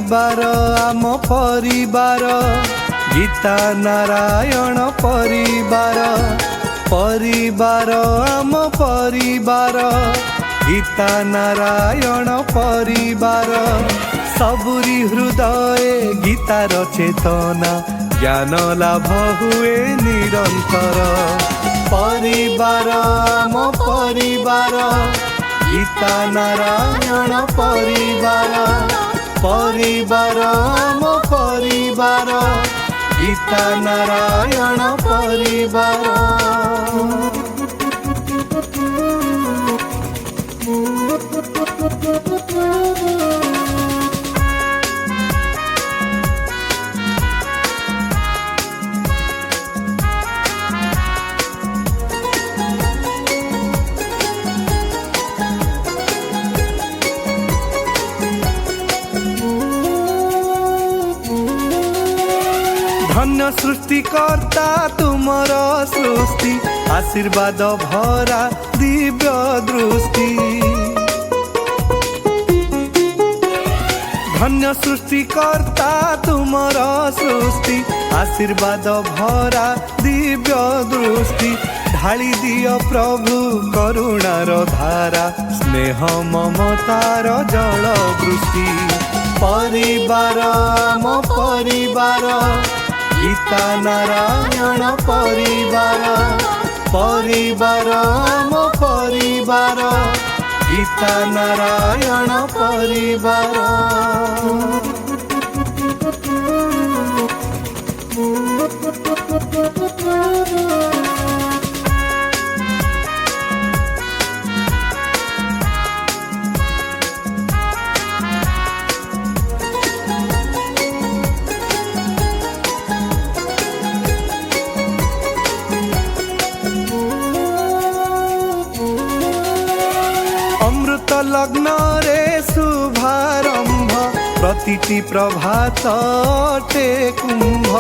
परिवार आम परिवार गीता नारायण परिवार परिवार आम परिवार गीता नारायण परिवार सबुरी हृदय गीतार चेतना ज्ञान लाभ हुए निरंतर परिवार आम परिवार गीता नारायण परिवार परिवार आम परिवार गीता नारायण परिवार धन्य सृष्टिकर्ता तुमर सृष्टि आशीर्वाद भरा दिव्य दृष्टि धन्य सृष्टिकर्ता तुमर सृष्टि आशीर्वाद भरा दिव्य दृष्टि ढाली दियो प्रभु करुणार धारा स्नेह ममतार जल वृष्टि परिवार आम परिवार गीता नारायण परिवार परिवार आम परिवार गीता नारायण परिवार अमृत लग्न रे शुभारंभ प्रतिटी प्रभात अटे कुंभ